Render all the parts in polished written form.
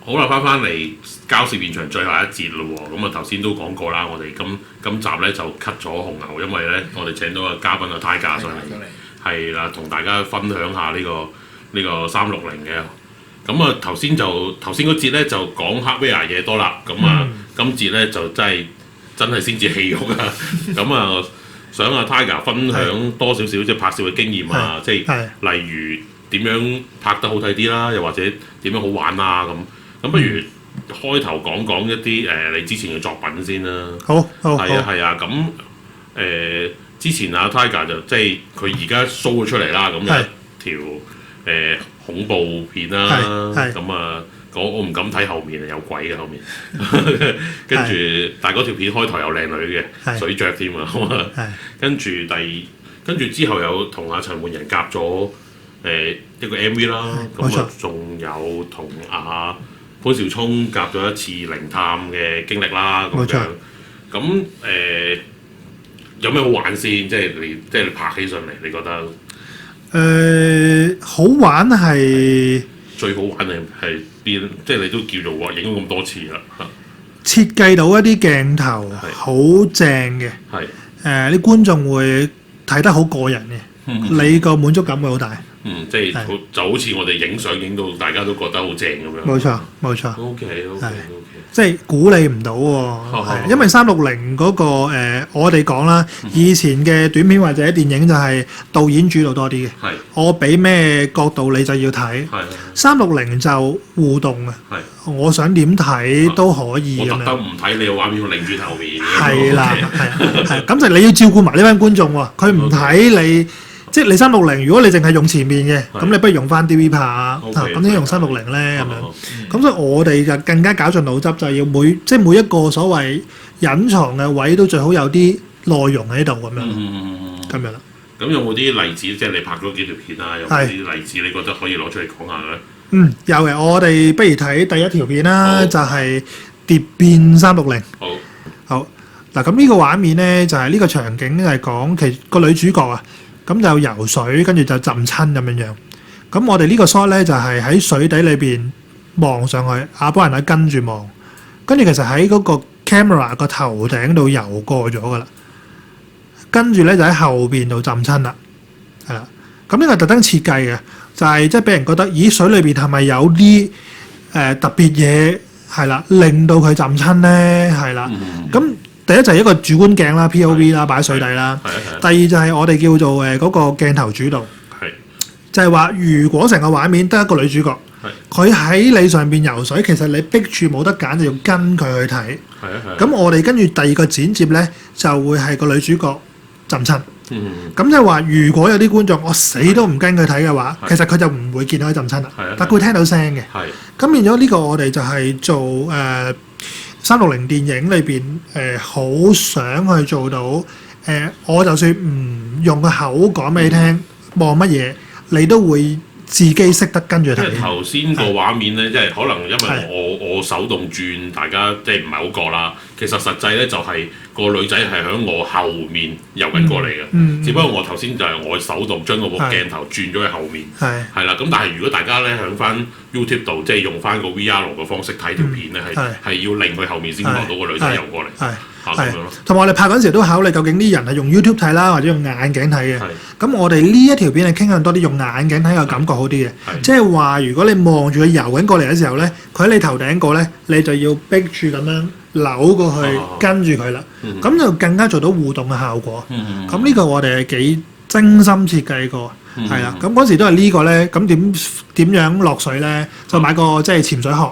好啦，翻嚟交涉現場最後一節咯喎，咁啊頭先都講過啦，我哋今集咧就 cut 咗紅牛，因為咧我哋請到個嘉賓啊Tiger上嚟，係啦，同大家分享下呢個360嘅。咁啊頭先嗰節咧就講 hardware 嘢多啦，咁啊今節咧就真係先至戲肉啊，咁啊想阿Tiger分享多少少即係拍攝嘅經驗啊，即係例如點樣拍得好睇啲啦，又或者點樣好玩啊咁。咁不如開頭講講一啲你之前嘅作品先啦。好，係啊。咁之前阿Tiger就即係佢而家 show 咗出嚟啦，咁有一條恐怖片啦。咁啊，我唔敢睇後面有鬼嘅後面。跟住，但係嗰條片開頭有靚女嘅水著添啊。跟住之後有同阿陳奐仁夾咗一個 MV 啦。咁啊，仲有同阿潘紹聰夾咗一次靈探嘅經歷啦，咁樣。咁有咩好玩先？即係你拍起上嚟，你覺得？好玩係最好玩係邊？即係你都叫做話影咗咁多次啦。設計到一啲鏡頭好正嘅，啲觀眾會睇得好過癮嘅，你個滿足感會好大。即係就好似我哋影相影到大家都覺得好正咁樣。冇錯。OK。即係估你唔到喎，因為360嗰個我哋講啦，以前嘅短片或者電影就係導演主導多啲嘅。我俾咩角度你就要睇。360就互動嘅。我想點睇都可以咁樣。我特登唔睇你嘅畫面，我擰轉頭面。係啦，咁就你要照顧埋呢班觀眾喎，佢唔睇你。即係你360，如果你淨係用前面嘅，咁你不如用翻 DV 拍啊，咁點用360咧咁樣？咁所以我哋就更加絞盡腦汁，就係要每一個所謂隱藏嘅位都最好有啲內容喺度咁樣啦。咁有冇啲例子？即係你拍咗幾條片啊？有冇啲例子你覺得可以攞出嚟講下咧？有嘅。我哋不如睇第一條片啦，就係蝶變360。好嗱，咁呢個畫面咧就係呢個場景係講其個女主角啊。咁就游水，跟住就浸親咁樣。咁我哋呢個 shot 咧就係喺水底裏邊望上去，阿波人喺跟住望，跟住其實喺嗰個 camera 個頭頂度游過咗噶啦，跟住咧就喺後邊度浸親啦，係啦。咁呢個特登設計嘅，就係即係俾人覺得，咦水裏邊係咪有啲特別嘢係啦，令到佢浸親咧係啦。咁第一就係一個主觀鏡啦 ，POV 啦，擺喺水底啦。第二就係我哋叫做嗰個鏡頭主導，就係話如果成個畫面得一個女主角，佢喺你上邊游水，其實你逼住冇得揀，就要跟佢去睇。咁我哋跟住第二個剪接咧，就會係個女主角浸親。咁就係話，如果有啲觀眾我死都唔跟佢睇嘅話，其實佢就唔會見到佢浸親啦。但佢會聽到聲嘅。咁變咗呢個我哋就係做360電影裏邊好想去做到我就算唔用個口講俾你聽望乜嘢，你都會自己識得跟住睇。即係頭先個畫面咧，即係可能因為我手動轉，大家即係唔係好覺啦。其實實際咧就係個女仔係喺我後面游緊過嚟嘅，只不過我頭先就係我手動將個鏡頭轉咗去後面，係啦。咁但係如果大家咧喺翻 YouTube 度，即係用翻個 VR 嘅方式睇條片咧，係要令佢後面先望到個女仔游過嚟。係，同埋我哋拍嗰陣時都考慮究竟啲人係用 YouTube 睇啦，或者用眼鏡睇嘅。咁我哋呢一條片係傾向多啲用眼鏡睇嘅感覺好啲嘅。即係話如果你望住佢游緊過嚟嘅時候咧，佢喺你頭頂過咧，你就要逼住咁樣扭過去跟住佢啦。咁就更加做到互動嘅效果。咁呢個我哋係幾精心設計過，係啦。咁嗰時都係呢個咧，咁點樣落水咧？就買個即係潛水殼，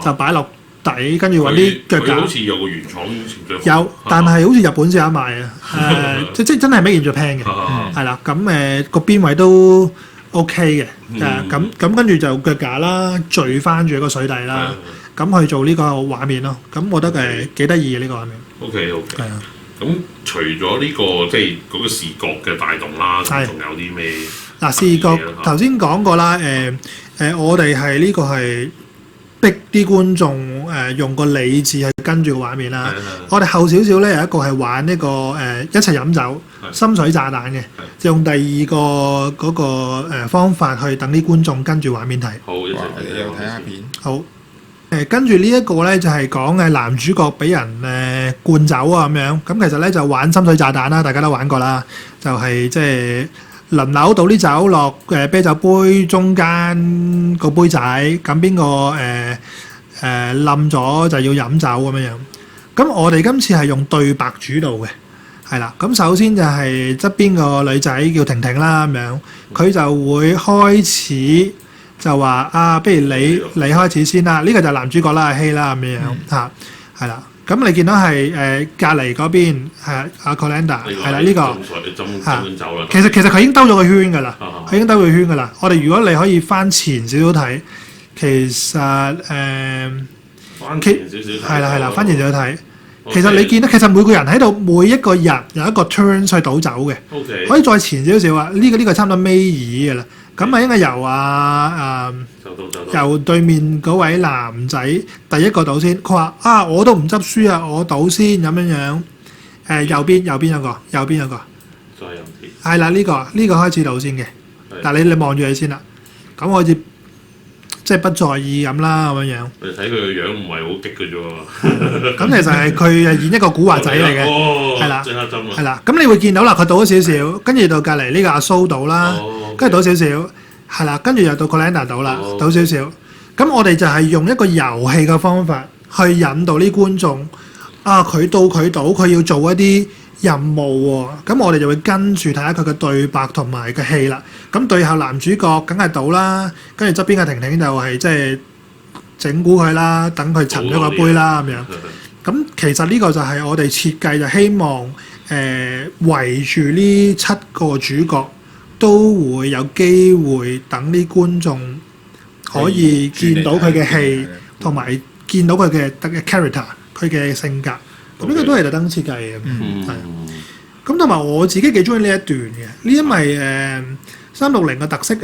就擺落底，跟住揾啲腳架。佢好似有個原廠潛水殼。有，但係好似日本先有得賣啊！即真係 made in Japan 嘅，係啦。咁個邊位都 OK 嘅，咁跟住就腳架啦，聚翻住個水底啦，咁去做呢個畫面咯。咁我覺得幾得意嘅呢個畫面。OK。係啊。咁除咗呢個即係嗰個視覺嘅帶動啦，仲有啲咩？嗱，視覺頭先講過啦，我哋係呢個係逼啲觀眾用個理智去跟住個畫面啦。我哋後少少咧有一個係玩呢個一齊飲酒深水炸彈嘅，就用第二個嗰個方法去等啲觀眾跟住畫面睇。好，一齊睇下片。好。跟住呢一個咧就係講男主角俾人灌酒啊咁樣，咁其實咧就玩深水炸彈啦，大家都玩過啦，就係即係輪流倒啲酒落啤酒杯中間個杯仔，咁邊個冧咗就要飲酒咁樣樣。咁我哋今次係用對白主導嘅，係啦。咁首先就係側邊個女仔叫婷婷啦咁樣，佢就會開始就話啊，不如你開始先啦。呢個就係男主角啦，阿希啦咁樣嚇，係啦。咁你見到係隔離嗰邊係阿 Colanda 係啦，呢個嚇，其實佢已經兜咗個圈㗎啦，佢已經兜咗個圈㗎啦。我哋如果你可以翻前少少睇，其實翻前少少係啦，翻前少少睇。其實你見到其實每個人喺度，每一個人有一個 turn 去倒酒嘅，可以再前少少啊！呢個差唔多尾二㗎啦。咁啊應該由對面嗰位男仔第一個倒先，佢話啊我都唔執輸啊，我倒先咁樣樣。右邊有個，再右邊。係啦，呢個開始倒先嘅，但係你望住佢先啦。咁我似即係不在意咁啦咁樣樣。你睇佢個樣唔係好激嘅啫喎。咁其實係佢演一個古惑仔嚟嘅，係啦，係啦。咁你會見到啦，佢倒咗少少，跟住到隔離呢個阿蘇倒啦，跟住倒少少，係啦，跟住又到 Colanda 倒啦，倒少少。咁我哋就係用一個遊戲嘅方法去引導啲觀眾。啊，佢倒，佢要做一啲任務喎。咁我哋就會跟住睇下佢嘅對白同埋嘅戲啦。咁對後男主角梗係倒啦，跟住側邊嘅婷婷就係即係整蠱佢啦，等佢沉咗個杯啦咁樣。咁其實呢個就係我哋設計，就希望圍住呢7個主角都會有機會等啲觀眾可以見到佢嘅戲，同埋見到佢嘅character，佢嘅性格。咁呢個都係特登設計嘅，係。咁同埋我自己幾中意呢一段嘅，因為360嘅特色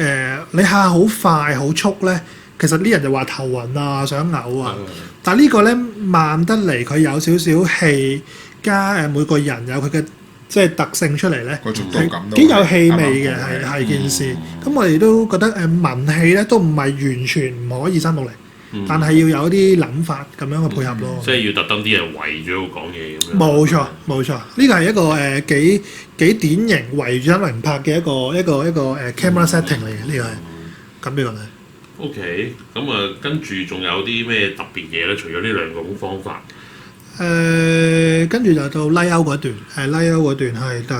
你下好快好速咧，其實啲人就話頭暈啊、想嘔啊。但係呢個咧慢得嚟，佢有少少戲加每個人有佢嘅即係特性出嚟咧，係幾有氣味嘅，係件事。咁我哋都覺得文戲咧都唔係完全唔可以360。但係要有啲諗法咁樣去配合咯，即係要特登啲人圍咗講嘢咁樣。冇錯，呢個係一個幾典型圍住160拍嘅一個camera setting 嚟嘅，呢個係咁呢個係。OK，咁啊，跟住仲有啲咩特別嘢咧？除咗呢2種方法，跟住就到 layout 嗰段，layout 嗰段係第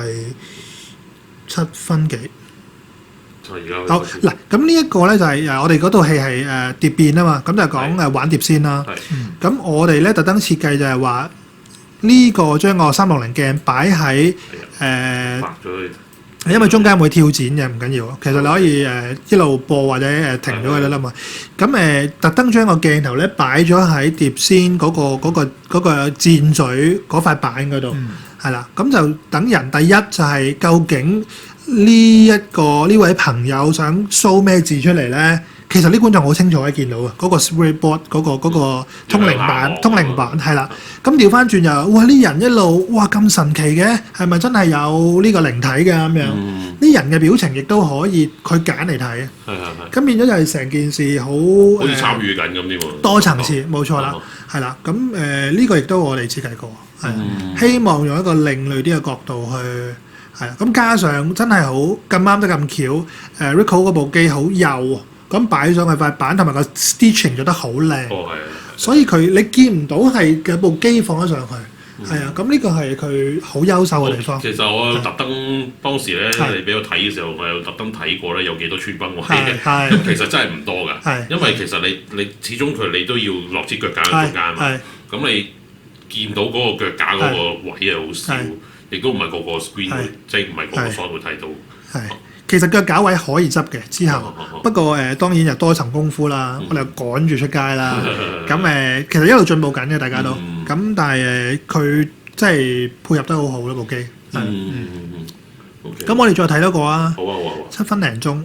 7分幾。好嗱，咁呢一個咧就係我哋嗰套戲係蝶變啊嘛，咁就講玩碟仙啦。咁我哋咧特登設計就係話呢個將個360鏡擺喺因為中間會跳剪嘅，唔緊要。其實你可以一路播或者停咗佢得啦嘛。咁特登將個鏡頭咧擺咗喺碟仙嗰個箭嘴嗰塊板嗰度，係啦。咁就等人第一就係究竟呢位朋友想 show 咩字出嚟咧？其實啲觀眾好清楚可以見到嘅，嗰個 storyboard 嗰個通靈版係啦。咁調翻轉又哇！呢人一路哇咁神奇嘅，係咪真係有呢個靈體嘅咁樣？啲人嘅表情亦都可以佢揀嚟睇。係。咁變咗就係成件事好似參與緊咁啲喎。多層次，冇錯啦，係啦。咁呢個亦都我哋設計過，係希望用一個另類啲嘅角度去。係啊，咁加上真係好咁啱得咁巧，Ricoh 嗰部機好幼，咁擺上去塊板同埋個 stitching 做得好靚，所以你見唔到係嘅部機放咗上去，係啊，咁呢個係佢好優秀嘅地方。其實我特登當時咧，你俾我睇嘅時候，我有特登睇過咧，有幾多穿崩位嘅，其實真係唔多㗎，因為其實你始終你都要落支腳架喺中間嘛，咁你見到嗰個腳架嗰個位係好少。亦都唔係個個 screen，即係唔係個個 shot 會睇到。係，其實腳架位可以執嘅之後，不過當然又多層功夫啦，我哋又趕住出街啦。咁其實一路進步緊嘅，大家都。咁但係佢即係配合得好好咯，部機。咁我哋再睇多個啊。好啊，7分零鐘。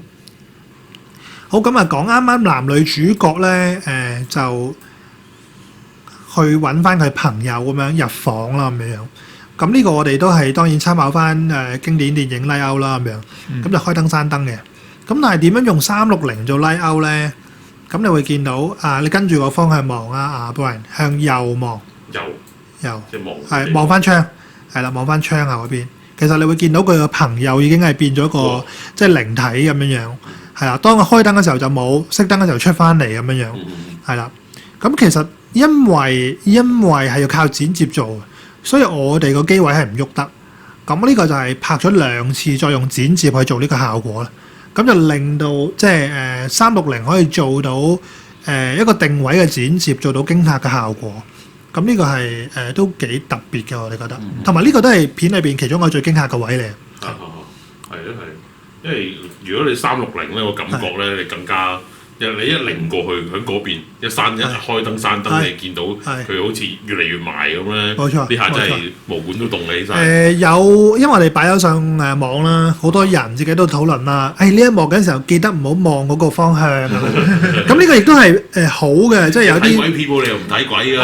好，咁啊講啱啱男女主角咧，就去揾翻佢朋友咁樣入房啦咁樣。咁呢個我哋都係當然參考翻經典電影 layout 啦咁樣，咁就開燈閂燈嘅。咁但係點樣用360做 layout 咧？咁你會見到你跟住個方向望Brian 向右望，右即係望係望翻窗，係啦，望翻窗後嗰邊。其實你會見到佢個朋友已經係變咗個即係靈體咁樣，係啦。當佢開燈嘅時候就冇，熄燈嘅時候出翻嚟咁樣，係啦。咁其實因為係要靠剪接做，所以我哋個機位係唔喐得。咁呢個就係拍咗2次，再用剪接去做呢個效果啦。咁就令到即係360可以做到一個定位嘅剪接，做到驚嚇嘅效果。咁呢個係都幾特別嘅，我哋覺得。同埋呢個都係片裏邊其中一個最驚嚇嘅位嚟。係啊，因為如果你360咧，我感覺咧，你更加你一擰過去喺嗰邊一開燈閂燈，你見到佢好似越嚟越埋咁咧。冇錯，呢下真係毛管都凍起晒。有，因為我哋擺咗上網啦，好多人自己都討論啦。呢一幕嗰陣時候，記得唔好望嗰個方向。咁呢個亦都係好嘅，即係有啲睇鬼片喎，你又唔睇鬼㗎。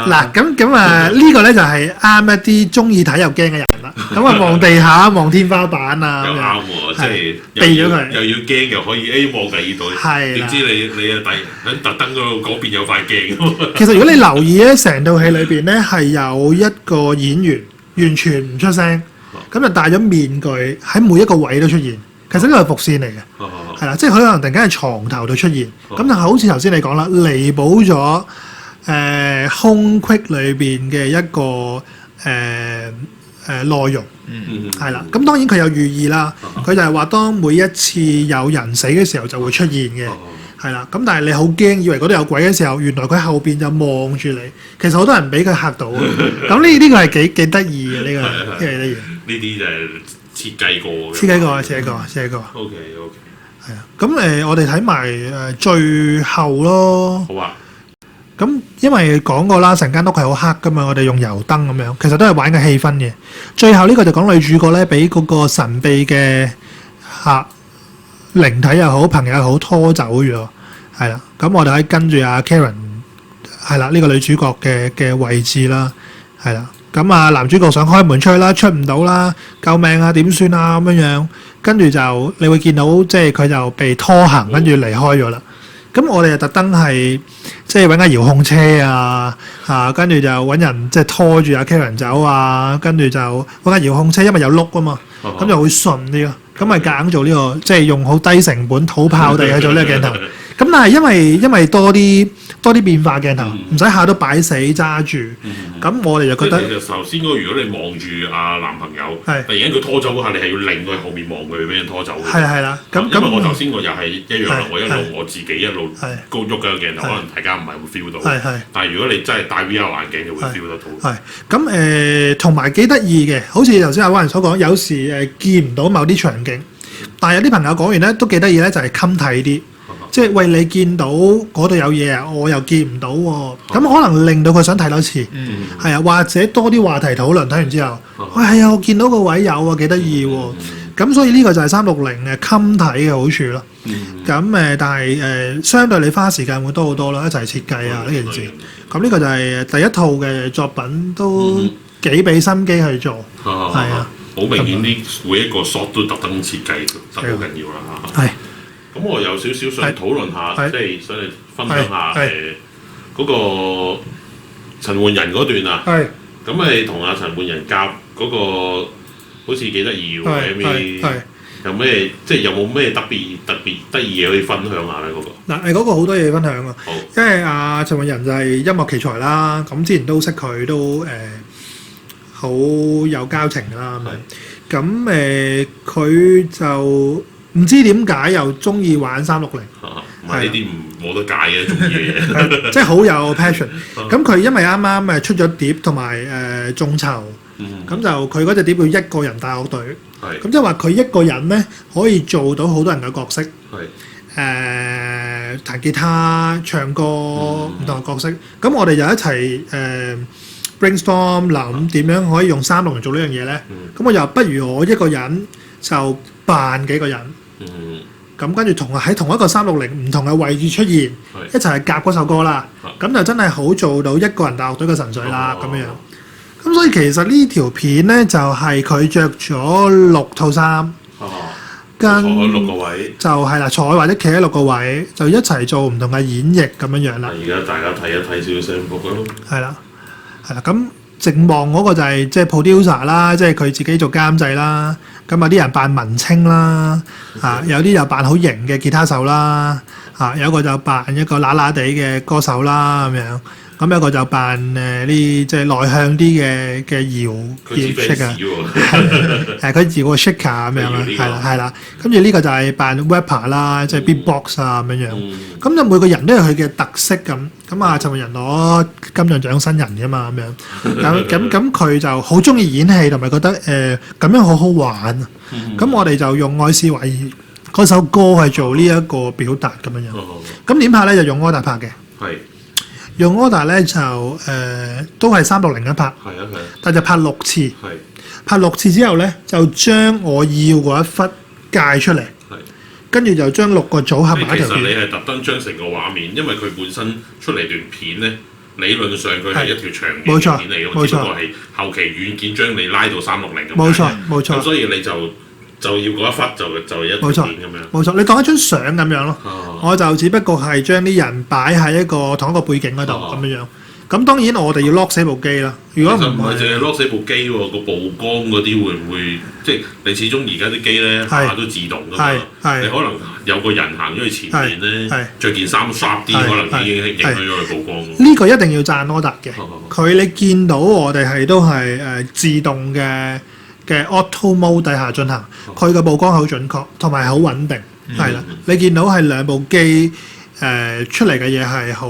嗱，咁呢個咧就係啱一啲中意睇又驚嘅人啦。咁望地下、望天花板啊。又啱喎，即係避咗佢，又要驚又可以望第二度。係。點知你喺特登嗰邊有塊鏡。其實如果你留意咧，成套戲裏邊咧係有一個演員完全唔出聲，咁就戴咗面具喺每一個位都出現。其實呢個係伏線嚟嘅，係啦，即係佢可能突然間喺床頭度出現，咁就好似頭先你講啦，彌補咗空隙裏邊嘅一個內容，係啦。咁當然佢有寓意啦，佢就係話當每一次有人死嘅時候就會出現嘅。係啦，咁但係你好驚，以為嗰度有鬼嘅時候，原來佢後邊就望住你。其實好多人俾佢嚇到。咁呢個係幾得意嘅呢個，幾得意。呢啲就係設計過嘅。設計過。OK。係啊，咁我哋睇埋最後咯。好啊。咁因為講過啦，成間屋係好黑噶嘛，我哋用油燈咁樣，其實都係玩嘅氣氛嘅。最後呢個就講女主角咧，俾嗰個神秘嘅靈體又好，朋友又好拖走咗，係啦。咁我哋可以跟住阿 Karen 係啦，呢個女主角嘅位置啦，係啦。咁男主角想開門出去啦，出唔到啦，救命啊，點算啊咁樣。跟住就你會見到，即係佢就被拖行，跟住離開咗啦。咁我哋就特登係即係揾架遙控車跟住就揾人即係拖住阿 Karen 走跟住就揾架遙控車，因為有轆啊嘛，咁就會順啲咯。咁咪夾硬做呢個，即係用好低成本土炮地去做呢個鏡頭。咁但係因為多啲變化鏡頭，唔使下都擺死揸住。咁我哋就覺得，其實頭先嗰個如果你望住阿男朋友，突然間佢拖走嗰下，你係要擰到後面望佢，俾人拖走嘅。係啦。咁因為我頭先我又係一樣啦，我一路我自己一路高喐嘅鏡頭，可能大家唔係會 feel 到。但係如果你真係戴 VR 眼鏡，就會 feel 得到。咁同埋幾得意嘅，好似頭先阿灣人所講，有時見唔到某啲場景，但係有啲朋友講完咧都幾得意咧，就係襟睇啲。即係喂，你見到嗰度有嘢啊，我又見唔到喎，咁可能令到佢想睇多次，係啊，或者多啲話題討論。睇完之後，喂係啊，我見到個位有啊，幾得意喎，咁所以呢個就係360嘅襟睇嘅好處咯。咁但係相對你花時間會多好多啦，一齊設計呢件事。咁呢個就係第一套嘅作品，都幾俾心機去做，係啊，好明顯啲每一個 shot 都特登設計得好緊要啦嚇。係。咁我有少少想討論下，即係想嚟分享下嗰個陳奐仁嗰段啊。咁你同阿陳奐仁夾嗰個好似幾得意喎，有咩即係有冇咩特別得意嘢可以分享下咧？嗰個嗱嗰個好多嘢分享啊，因為阿陳奐仁就係音樂奇才啦，咁之前都識佢，都好有交情啦。咁佢就唔知點解又中意玩360，唔係呢啲冇得解嘅中意嘅，即係好有 passion。咁佢因為啱啱出咗碟同埋眾籌，咁就佢嗰隻碟叫一個人大樂隊，咁即係話佢一個人咧可以做到好多人嘅角色，彈吉他、唱歌唔同嘅角色。咁我哋就一齊brainstorm 諗點樣可以用360做呢樣嘢咧。咁我又不如我一個人就扮幾個人。咁跟住喺同一個360唔同嘅位置出現，一齊去夾嗰首歌啦。咁就真係好做到一個人大樂隊嘅神髓啦咁樣。咁所以其實呢條片咧就係佢着咗6套衫，跟坐6個位就係啦，坐或者企喺6個位，就一齊做唔同嘅演繹咁樣樣啦。而家大家睇一睇少少sample咯。係啦，咁靜望嗰個就係即係 producer 啦，即係佢自己做監製啦。咁有啲人扮文青啦，有啲又扮好型嘅吉他手啦，有一個就扮一個乸乸地嘅歌手啦咁樣。咁有個就扮啲即係內向啲嘅搖 shaker， 係佢搖個 shaker 咁樣啦，係啦。跟住呢個就係扮 rapper 啦，即係 beatbox 啊咁樣。咁就每個人都有佢嘅特色咁。咁啊，陳慧仁攞金像獎新人㗎嘛咁樣。咁佢就好中意演戲，同埋覺得咁樣好好玩。咁我哋就用《愛是懷疑》嗰首歌去做呢一個表達咁樣。咁點拍咧？就用 Order 拍嘅。係。用 Order 咧就都係360一拍，但就拍6次，拍6次之後咧就將我要嗰一忽界出嚟，跟住就將6個組合埋一條片。其實你係特登將成個畫面，因為佢本身出嚟段片咧，理論上佢係一條長嘅片嚟嘅，只不過係後期軟件將你拉到360咁。冇錯，咁所以你就要嗰一忽就一條片咁樣。冇錯，你當一張相咁樣咯。我就只不過係將啲人擺喺同一個背景嗰度咁樣。咁當然我哋要 lock 死部機啦。如果唔係淨係 lock 死部機喎，個曝光嗰啲會唔會即係你始終而家啲機咧下下都自動㗎嘛？你可能有個人行咗去前面咧，着件衫 sharp 啲，可能已經影響咗佢曝光。呢個一定要讚 Order 嘅。佢你見到我哋都係自動嘅 auto mode 底下進行，佢嘅曝光好準確，同埋好穩定，係啦。你見到係兩部機出嚟嘅嘢係好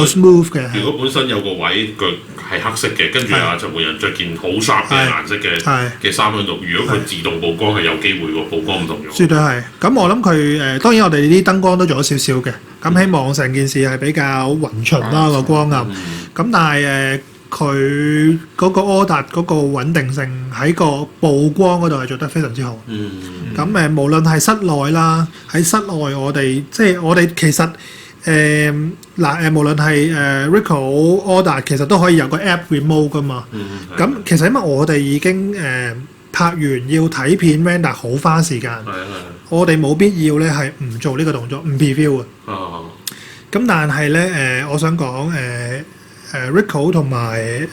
smooth 嘅。如果本身有個位佢係黑色嘅，跟住陳慧仁着件好 sharp 嘅顏色嘅衫喺度，如果佢自動曝光係有機會個曝光唔同咗。絕對係。咁我諗佢當然我哋啲燈光都做咗少少嘅，咁希望成件事係比較勻循啦個光暗。咁但係佢嗰個 Order 嗰個穩定性喺個曝光嗰度係做得非常之好。咁無論係室內啦，喺室外我哋其實無論係Ricoh Order 其實都可以有個 app remote 噶嘛。咁其實因為我哋已經拍完要睇片 render 好花時間，我哋冇必要咧係唔做呢個動作，唔 preview 嘅。咁但係咧我想講Ricoh 同埋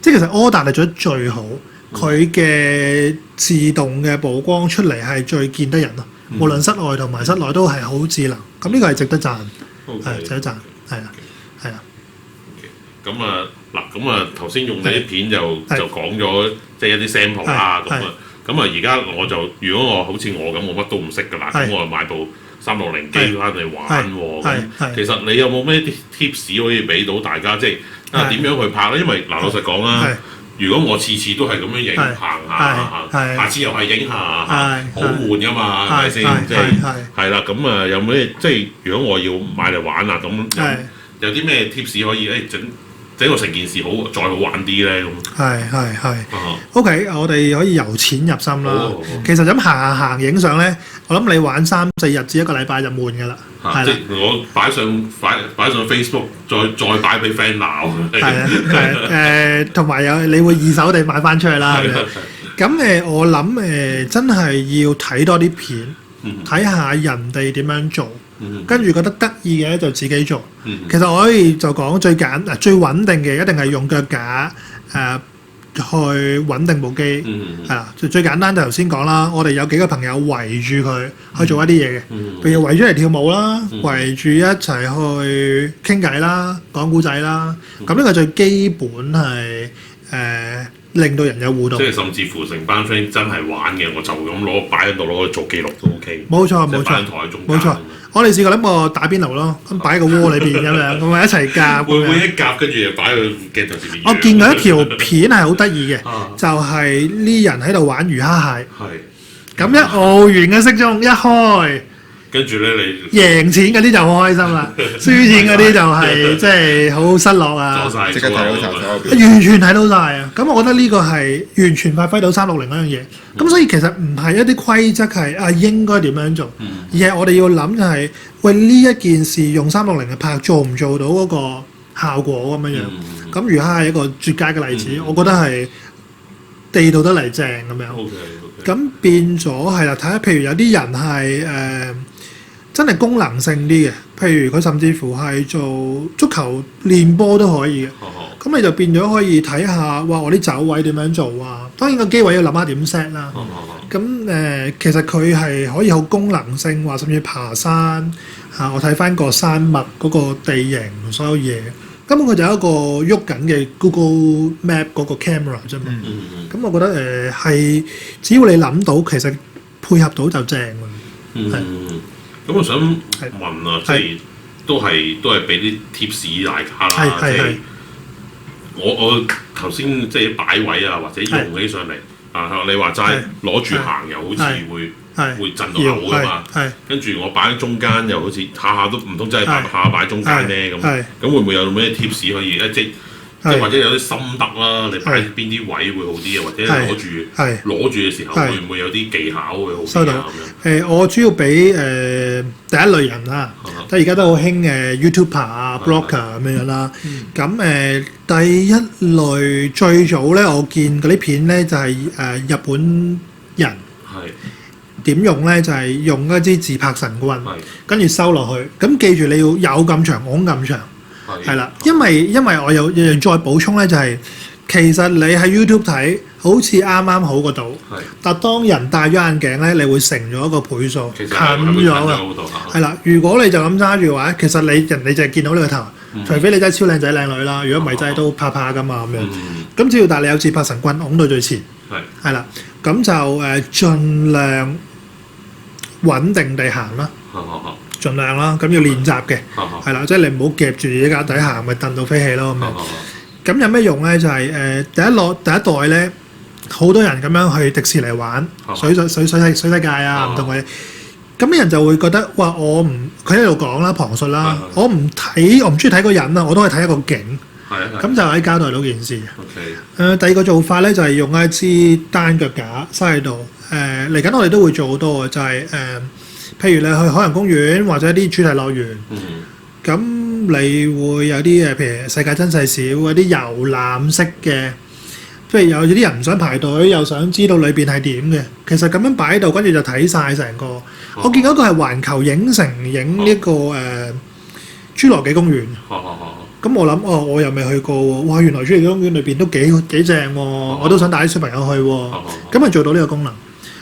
即係其實 Order 係做得最好，佢嘅自動嘅曝光出嚟係最見得人咯。無論室外同埋室內都係好智能，咁呢個係值得讚，值得讚，係啦。咁啊頭先用呢啲片就講咗即係一啲 sample 啦，咁啊而家我就如果我好似我咁，我乜都唔識㗎啦，咁我就買部360機翻嚟玩喎。其實你有冇咩啲 tips 可以俾到大家，即係點樣去拍咧？因為老實講啦，如果我次次都係咁樣影行下，下次又係影下，好悶㗎嘛，係咪先？即係啦，咁啊有咩即係如果我要買嚟玩啊，咁有啲咩 tips 可以整個成件事再好玩啲咧？咁OK， 我哋可以由淺入深啦。其實咁行影相咧，我諗你玩3-4日至1個禮拜就悶㗎啦。即係我擺上 Facebook， 再擺俾 friend 鬧。同埋你會二手地買翻出去啦。咁我諗真係要睇多啲片，睇下人哋點樣做。跟住覺得得意嘅就自己做。其實我可以就講最穩定嘅一定係用腳架去穩定部機。係啦，最簡單就頭先講啦。我哋有幾個朋友圍住佢去做一啲嘢嘅，譬如圍住嚟跳舞啦，圍住一齊去傾偈啦，講故仔啦。咁呢個最基本係令到人有互動。即係甚至乎成班 friend 真係玩嘅，我就咁擺喺度攞去做記錄都 OK。冇錯。我哋試過諗過打邊爐咯，咁擺喺個鍋裏邊咁樣，咁咪一齊夾。會一夾跟住又擺去鏡頭前面。我見過一條片係好得意嘅，就係呢人喺度玩魚蝦蟹。咁一熬完嘅骰盅一開，跟住咧你贏錢嗰啲就好開心啦，輸錢嗰啲就係即係好失落啊！即刻睇到晒，完全睇到晒啊！咁我覺得呢個係完全發揮到360嗰樣嘢。咁所以其實唔係一啲規則係應該點樣做，而係我哋要諗就係喂呢一件事用360嘅拍做唔做到嗰個效果咁樣樣。咁魚蝦係一個絕佳嘅例子，我覺得係地道得嚟正咁樣。OK。咁變咗係啦，睇下譬如有啲人係真係功能性啲嘅，譬如佢甚至乎係做足球練波都可以嘅。咁你就變咗可以睇下，哇！我啲走位點樣做啊？當然個機位要諗下點 set 啦。咁其實佢係可以好功能性，話甚至爬山我睇翻個山脈嗰個地形所有嘢，根本佢就係一個喐緊嘅 Google Map 嗰個 camera 啫嘛。咁我覺得係只要你諗到，其實配合到就正㗎。咁我想問啊，即係都係俾啲 tips 大家啦，即係我頭先即係擺位啊，或者用起上嚟你話齋攞住行又好似會震到口㗎嘛，跟住我擺喺中間又好似下下都唔通真係下下擺中間咧咁，會唔會有咩 tips 可以即係或者有啲心得啦？你擺邊啲位會好啲啊？或者攞住嘅時候會唔會有啲技巧會好啲啊？咁樣我主要俾第一類人啦，即係而家都好興YouTuber 啊、Blogger 咁樣啦。咁第一類最早咧，我見嗰啲片咧就係日本人點用咧，就係用一支自拍神棍，跟住收落去。咁記住你要有咁長，拱咁長。係啦，因為我有再補充咧，就係其實你喺 YouTube 睇好似啱啱好個度，但當人戴咗眼鏡咧，你會成咗一個倍數，近咗㗎。係啦，如果你就咁揸住嘅話，其實人哋就係見到你個頭，除非你真係超靚仔靚女啦，如果唔係真係都怕怕㗎嘛咁樣。咁只要但係你有自拍神棍拱到最前，係啦，咁就盡量穩定地行啦。盡量啦，咁要練習嘅，係啦，即係你唔好夾住自己架底行，咪蹬到飛起咯咁樣。咁有咩用咧？就係第一代咧，好多人咁樣去迪士尼玩水世界啊，唔同嘅嘢。咁啲人就會覺得，哇！佢喺度講啦，旁述啦，我唔中意睇個人啊，我都係睇一個景。咁就喺交代到件事。第二個做法咧，就係用一支單腳架塞喺度。嚟緊我哋都會做好多嘅，就係譬如你去海洋公園或者一啲主題樂園，咁你會有啲譬如世界真細小嗰啲遊覽式嘅，譬如有啲人唔想排隊又想知道裏邊係點嘅，其實咁樣擺喺度，跟住就睇晒成個。我見嗰個係環球影城影呢個侏羅紀公園。咁我諗我又未去過喎，哇！原來侏羅紀公園裏邊都幾正喎，我都想帶啲小朋友去喎，咁咪做到呢個功能。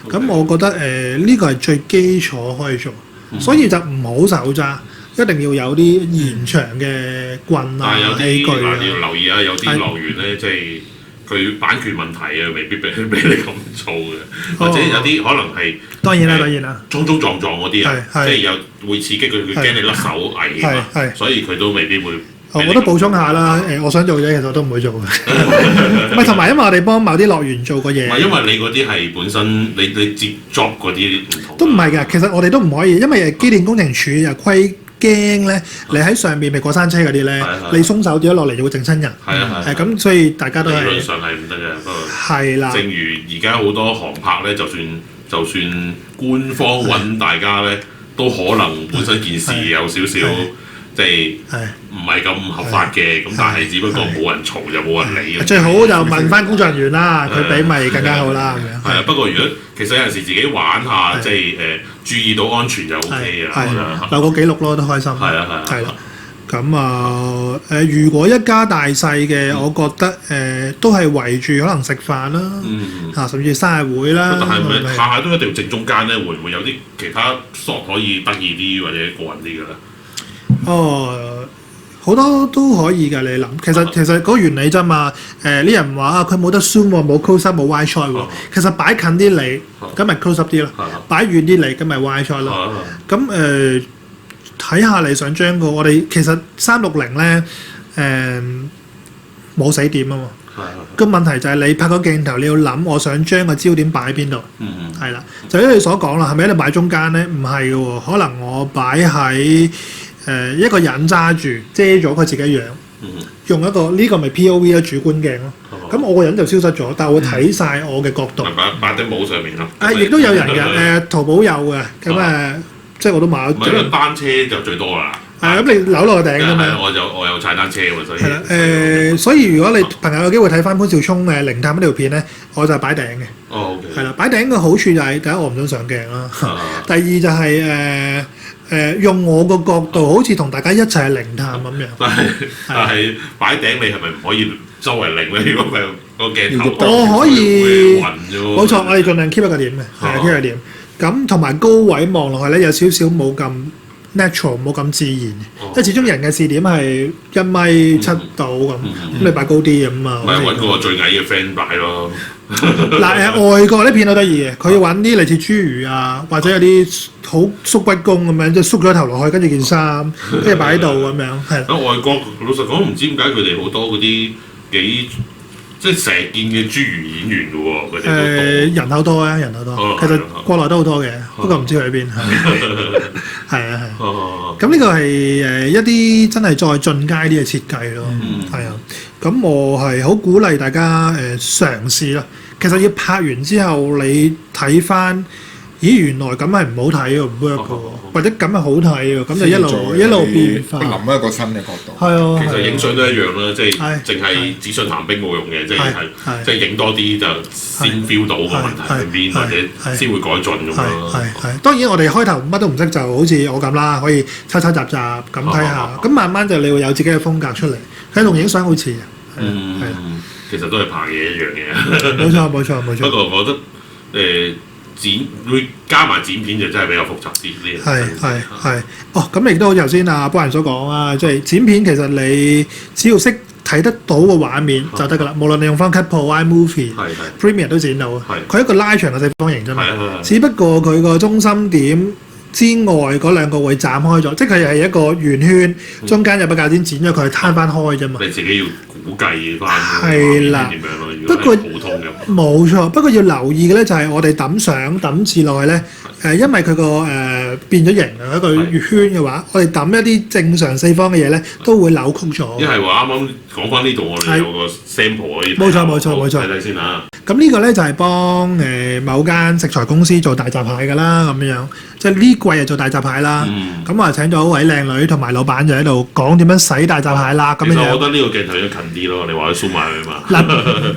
咁我覺得呢個係最基礎可以做，所以就唔好手揸，一定要有啲延長嘅棍啊、器具啊。你要留意啊，有啲樂園咧，即係佢版權問題啊，未必俾你咁做嘅，或者有啲可能係當然啦，衝撞嗰啲啊，即係有會刺激佢驚你甩手危啊嘛，所以佢都未必會。我都補充下啦，我想做嘅其實我都唔會做嘅。唔係同埋，因為我哋幫某啲樂園做過嘢。唔係因為你嗰啲係本身你接 job 嗰啲唔同。都唔係㗎，其實我哋都唔可以，因為機電工程署又驚咧，你喺上面咪過山車嗰啲咧，你鬆手跌咗落嚟就會整親人。咁所以大家都係。理論上係唔得嘅，不過。係啦。正如而家好多航拍咧，就算官方揾大家咧，都可能本身件事有少少。即係唔係咁合法嘅，咁但係只不過冇人嘈就冇人理。最好就問翻工作人員啦，佢俾咪更加好啦咁樣。係啊，不過如果其實有陣時自己玩下，即係注意到安全就 O K 啦。留個記錄咯，都開心。係啊。咁如果一家大細嘅，我覺得都係圍住可能食飯啦，甚至生日會啦。但係咪下下都一定要正中間咧？會唔會有啲其他 shot 可以得意啲或者個人啲嘅咧？好多都可以㗎，你諗其實嗰個原理啫嘛。啲人話佢冇得 zoom 喎，冇 close up 冇 wide shot 喎。其實擺近啲你，咁咪 close up 啲咯；擺遠啲你，咁咪 wide shot 咯。咁睇下你想將我哋其實360咧冇死點啊嘛。個問題就係你拍個鏡頭，你要諗我想將個焦點擺喺邊度。係啦，就好似你所講啦，係咪你擺中間咧？唔係嘅喎，可能我擺喺一個人揸住遮咗佢自己樣，用一個呢個咪 P.O.V 啦，主觀鏡咯。咁我個人就消失咗，但係我睇晒我嘅角度。擺喺帽上面咯。亦都有人嘅，淘寶有嘅，咁即係我都買咗。唔係單車就最多啦。咁你扭落個頂㗎嘛。我有踩單車喎，所以係啦所以如果你朋友有機會睇翻潘兆聰靈探嗰條片咧，我就係擺頂嘅。OK。係啦，擺頂嘅好處就係第一我唔想上鏡啦，第二就係用我個角度，好似同大家一齊靈探咁樣。但係擺頂你係咪唔可以周圍擰咧？如果唔係個鏡頭，我可以暈啫。冇錯，我哋盡量 keep 一個點嘅，係 keep 一個點。咁同埋高位望落去咧，有少少冇咁 natural， 冇咁自然。因為始終人嘅視點係1.7米度咁，你擺高啲咁啊。咪揾個最矮嘅 friend 擺咯。嗱外國啲片好得意嘅，佢揾啲類似侏儒啊，或者有啲好縮骨功咁樣，即係縮咗頭落去，跟住件衫，跟住擺喺度咁樣，係。喺外國老實講，唔知點解佢哋好多嗰啲幾即係成日見嘅侏儒演員嘅喎，佢哋都多。人口多啊，人口多。其實國內都好多嘅，不過唔知去邊。係啊係。咁呢個係一啲真係再進階啲嘅設計咯，係啊。咁我係好鼓勵大家嘗試啦。其實要拍完之後，你睇翻，咦原來咁係唔好睇喎，唔 work 嘅喎，或者咁係好睇喎，咁就一路變化。諗一個新嘅角度。係啊。其實影相都一樣啦，即係淨係紙上談兵冇用嘅，即係影多啲就先 feel 到個問題喺邊，或者先會改進咁咯。係。當然我哋開頭乜都唔識，就好似我咁啦，可以抄抄雜雜咁睇下，咁慢慢就你會有自己嘅風格出嚟。佢同影相好似啊。係。其實都係拍嘢一樣嘅。冇錯。不過我覺得剪會加埋剪片就真係比較複雜啲呢樣。係。咁亦都好似頭先阿波人所講啊，即係剪片其實你只要識睇得到個畫面就得㗎啦。無論你用翻 Cut Pro、iMovie、Premiere 都剪到。佢係一個拉長嘅四方形啫嘛。只不過佢個中心點之外嗰兩個會斬開咗，即係佢係一個圓圈，中間有把鉸剪剪咗佢攤翻開啫嘛。你自己要估計翻係啦，點樣咯？不過普通嘅冇錯，不過要留意嘅咧就係我哋揼相揼字落去咧，因為佢個變咗形啊，一個圓圈嘅話，我哋揼一啲正常四方嘅嘢咧，都會扭曲咗。一係話啱啱講翻呢度，我哋有個 sample 可以冇錯，睇睇先嚇。咁呢個咧就係幫某間食材公司做大閘蟹㗎啦，咁樣即係呢季就做大閘蟹啦。咁啊請咗一位靚女同埋老闆就喺度講點樣洗大閘蟹啦。咁樣其實我覺得呢個鏡頭要近啲咯，你話佢 zoom 埋佢嘛？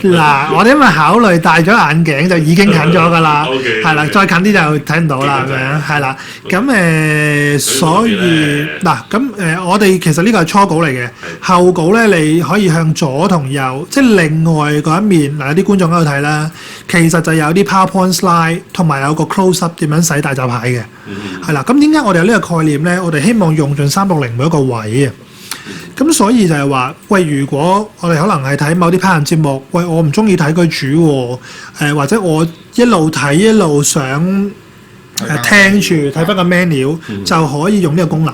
嗱，我哋因為考慮戴咗眼鏡就已經近咗㗎啦，係啦，再近啲就睇唔到啦，咁樣係啦。咁所以嗱，咁我哋其實呢個係初稿嚟嘅，後稿咧你可以向左同右，即係另外嗰一面嗱，有啲觀眾喺度睇啦，其實就有啲 PowerPoint slide 同埋有個 close up 點樣洗大閘蟹嘅，係啦。咁點解我哋有呢個概念咧？我哋希望用盡360每一個位啊。咁所以就係話，喂，如果我哋可能係睇某啲烹飪節目，喂，我唔中意睇佢煮喎，或者我一路睇一路想聽住睇翻個 menu，就可以用呢個功能。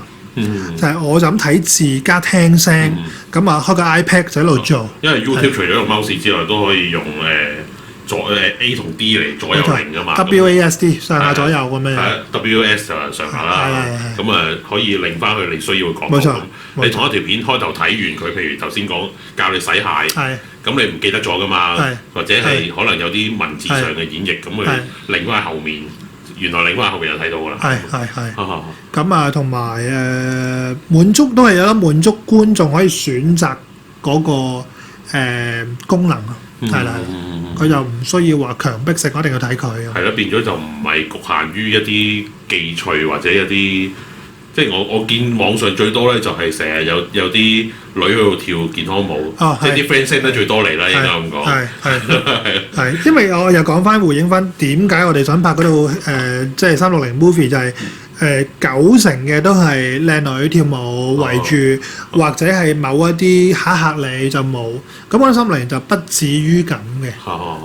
就係我就咁睇字加聽聲，咁啊開個 iPad 就喺度做。因為 YouTube 除咗用 mouse 之外，都可以用A 同 D 嚟左右擰噶嘛。WASD 上下左右咁樣。WS 就係上下啦。咁啊可以擰翻去你需要嘅角度。冇錯。你同一條片開頭睇完佢，譬如頭先講教你洗蟹，咁你唔記得咗噶嘛？或者係可能有啲文字上嘅演繹，咁佢擰翻喺後面，原來擰翻喺後面就睇到㗎啦。係。咁啊，同埋滿足都係有得滿足觀眾可以選擇嗰個功能咯。係啦，佢就唔需要話強迫性，一定要睇佢。係咯，變咗就唔係局限於一啲記趣或者一啲，即係我見網上最多咧就係成日有啲女喺度跳健康舞，即係啲 friend send 得最多嚟啦，應該咁講。係，因為我又講翻回應翻點解我哋想拍嗰套即係360 movie 就係。90成嘅都係靚女跳舞為主，或者係某一啲嚇你就冇。咁我心靈就不至於咁嘅。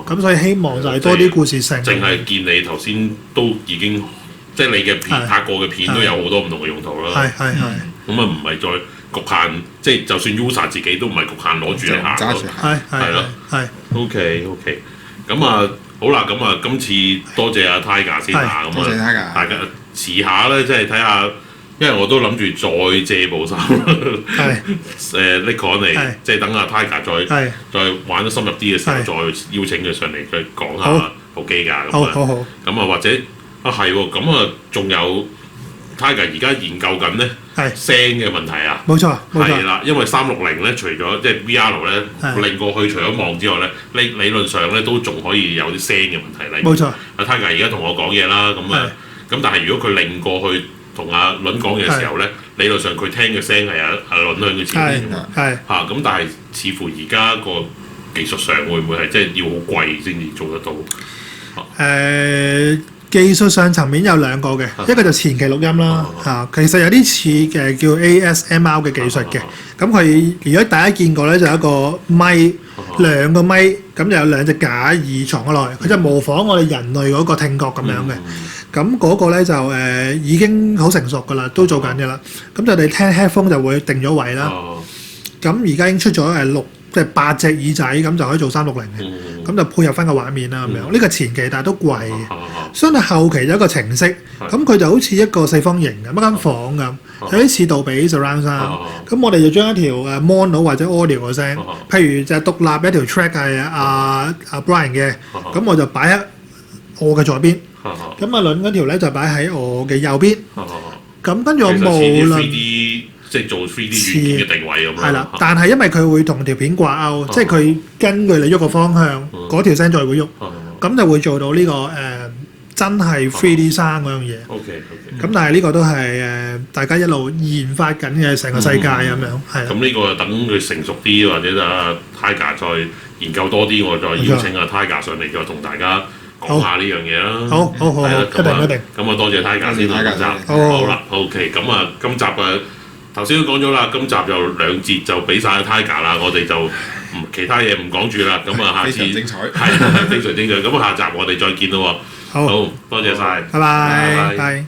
咁所以希望就係多啲故事性。淨係見你頭先都已經，即係你嘅片拍過嘅片都有好多唔同嘅用途啦。係。咁啊唔係再局限，即係就算 user 自己都唔係局限攞住嚟行咯。係咯。係。OK。咁啊好啦，咁啊今次多謝阿 Tiger 先嚇，咁啊大家。遲下咧，即係睇下，因為我都諗住再借部衫，拎過嚟，即係等阿 Tiger 再玩得深入啲嘅時候，再邀請佢上嚟，再講下部機㗎咁啊。咁啊，或者啊係喎，咁啊仲有 Tiger 而家研究緊咧聲嘅問題啊，冇錯，係啦，因為360咧，除咗即係 VR 咧擰過去，除咗望之外咧，理論上咧都仲可以有啲聲嘅問題。冇錯。阿 Tiger 而家同我講嘢啦，咁但係如果佢擰過去同阿倫講嘢嘅時候咧，理論上佢聽嘅聲係阿倫喺佢前面㗎嘛，嚇咁，但係似乎而家個技術上會唔會係即係要好貴先至做得到？技術上層面有兩個嘅，一個就前期錄音啦嚇，其實有啲似嘅叫 ASMR 嘅技術嘅。咁佢如果大家見過咧，就有一個咪兩個咪，咁就有兩隻假耳藏咗落去，佢就模仿我哋人類嗰個聽覺咁樣嘅。咁嗰個咧就已經好成熟㗎啦，都做緊㗎啦。咁就你聽 headphone 就會定咗位啦。咁而家已經出咗即係8隻耳仔，咁就可以做360嘅。咁就配合翻個畫面啦咁樣。呢個前期但係都貴嘅。相對後期有一個程式，咁佢就好似一個四方形咁，一間房咁，有啲似杜比 surround sound。咁我哋就將一條mono 或者 audio 嘅聲，譬如就係獨立一條 track 係阿 Brian 嘅，咁我就擺喺我嘅左邊。咁阿倫嗰條咧就擺喺我嘅右邊。咁跟住我無論即係做 3D 軟件嘅定位咁樣。係啦，但係因為佢會同條片掛鈎，即係佢根據你喐個方向，嗰條聲再會喐，咁就會做到呢個真係 3D sound 嗰樣嘢。OK。咁但係呢個都係大家一路研發緊嘅成個世界咁樣，係。咁呢個等佢成熟啲，或者阿 Tiger 再研究多啲，我再邀請阿 Tiger 上嚟，再同大家講下呢樣嘢啦。好，一定。咁啊，多謝 Tiger 先啦，今集。好啦 ，OK。咁啊，今集頭先都講咗啦，今集就2節就俾晒 Tiger 啦，我哋就其他嘢唔講住啦。咁啊，下次非常精彩，係非常精彩。咁下集我哋再見咯喎。好，多謝晒，拜拜。